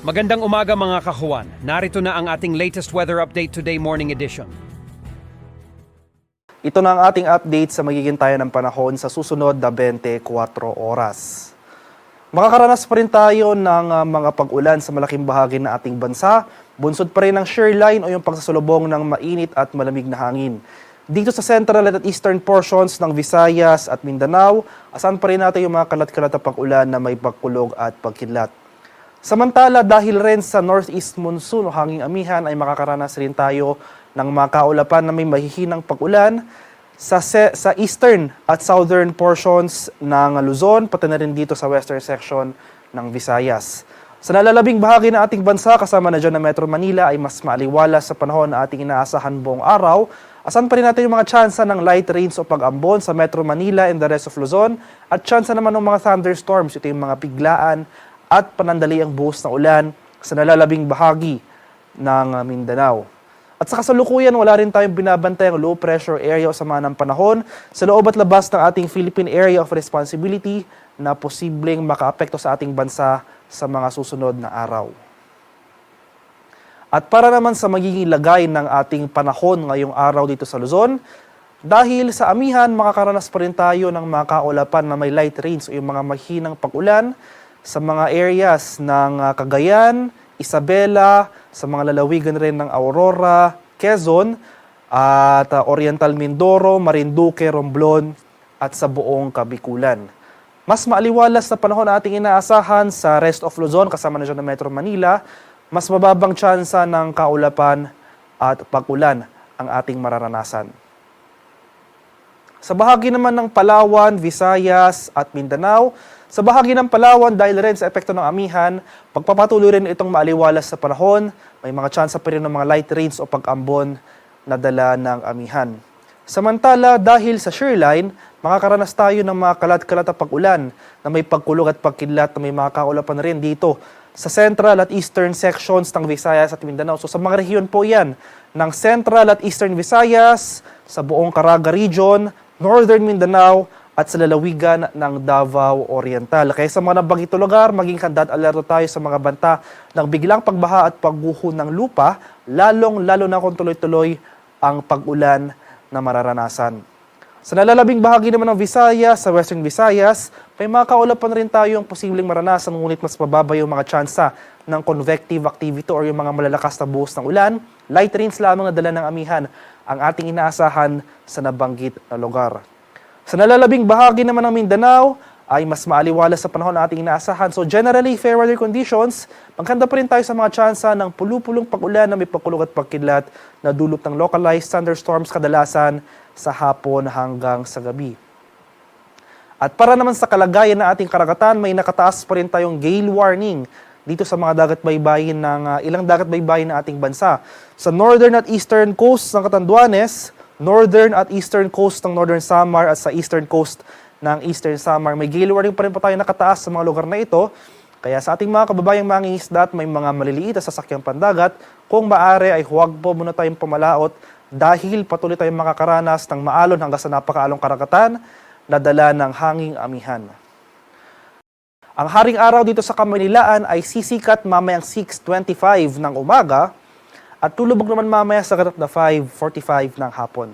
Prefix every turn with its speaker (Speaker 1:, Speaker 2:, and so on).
Speaker 1: Magandang umaga mga kahuan. Narito na ang ating latest weather update today morning edition.
Speaker 2: Ito na ang ating update sa magiging tayo ng panahon sa susunod na 24 oras. Makakaranas pa rin tayo ng mga pag-ulan sa malaking bahagi ng ating bansa. Bunsod pa rin ng shear line o yung pagsasalubong ng mainit at malamig na hangin. Dito sa central at eastern portions ng Visayas at Mindanao, asan pa rin natin yung mga kalat-kalat na pag-ulan na may pagkulog at pagkidlat. Samantala, dahil rin sa northeast monsoon o hanging amihan ay makakaranas rin tayo ng mga kaulapan na may mahihinang pag-ulan sa eastern at southern portions ng Luzon, pati na rin dito sa western section ng Visayas. Sa nalalabing bahagi ng ating bansa, kasama na dyan na Metro Manila, ay mas maaliwalas sa panahon na ating inaasahan buong araw. Asan pa rin natin yung mga tsansa ng light rains o pag-ambon sa Metro Manila and the rest of Luzon, at tsansa naman ng mga thunderstorms, ito yung mga biglaan at panandaliang buhos na ulan sa nalalabing bahagi ng Mindanao. At sa kasalukuyan, wala rin tayong binabantayang low pressure area o sama ng panahon sa loob at labas ng ating Philippine Area of Responsibility na posibleng makaapekto sa ating bansa sa mga susunod na araw. At para naman sa magiging lagay ng ating panahon ngayong araw dito sa Luzon, dahil sa amihan, makakaranas pa rin tayo ng mga kaulapan na may light rains o yung mga mahinang pag-ulan sa mga areas ng Cagayan, Isabela, sa mga lalawigan rin ng Aurora, Quezon, at Oriental Mindoro, Marinduque, Romblon, at sa buong Kabikulan. Mas maaliwalas na panahon na ating inaasahan sa rest of Luzon, kasama na dyan ng Metro Manila, mas mababang tsansa ng kaulapan at pag-ulan ang ating mararanasan. Sa bahagi naman ng Palawan, Visayas at Mindanao, sa bahagi ng Palawan, dahil rin sa epekto ng amihan, pagpapatuloy rin itong maaliwalas sa panahon, may mga tsansa pa rin ng mga light rains o pag-ambon na dala ng amihan. Samantala, dahil sa shear line, makakaranas tayo ng mga kalat-kalat na pag-ulan na may pagkulog at pagkidlat na may mga kaulapan rin dito sa central at eastern sections ng Visayas at Mindanao. So sa mga rehiyon po yan ng central at eastern Visayas, sa buong Caraga region, northern Mindanao, at sa lalawigan ng Davao Oriental. Kaya sa mga nabangito lugar, maging handa at alerto tayo sa mga banta ng biglang pagbaha at pagguho ng lupa, lalong-lalo na kung tuloy-tuloy ang pag-ulan na mararanasan. Sa nalalabing bahagi naman ng Visayas, sa Western Visayas, may mga kaulapan rin tayong posibleng maranasan, ngunit mas mababa yung mga tsansa ng convective activity o yung mga malalakas na buhos ng ulan. Light rains lamang na dala ng amihan ang ating inaasahan sa nabanggit na lugar. Sa nalalabing bahagi naman ng Mindanao, ay mas maaliwalas sa panahon na ating inaasahan. So generally, fair weather conditions, maghanda pa rin tayo sa mga tsansa ng pulu-pulong pag-ulan na may pagkulog at pagkidlat na dulot ng localized thunderstorms kadalasan sa hapon hanggang sa gabi. At para naman sa kalagayan ng ating karagatan, may nakataas pa rin tayong gale warning dito sa mga dagat-baybayin ng ilang dagat-baybayin ng ating bansa. Sa northern at eastern coast ng Catanduanes, northern at eastern coast ng Northern Samar at sa eastern coast ng Eastern Samar. May gale warning pa rin po tayo nakataas sa mga lugar na ito. Kaya sa ating mga kababayang mangingisda at may mga maliliit na sasakyang pandagat, kung maaari ay huwag po muna tayong pumalaot dahil patuloy tayong makakaranas ng maalon hanggang sa napakaalong karagatan na dala ng hanging amihan. Ang haring araw dito sa Kamaynilaan ay sisikat mamayang 6:25 ng umaga at tulubog naman mamaya sa ganap na 5:45 ng hapon.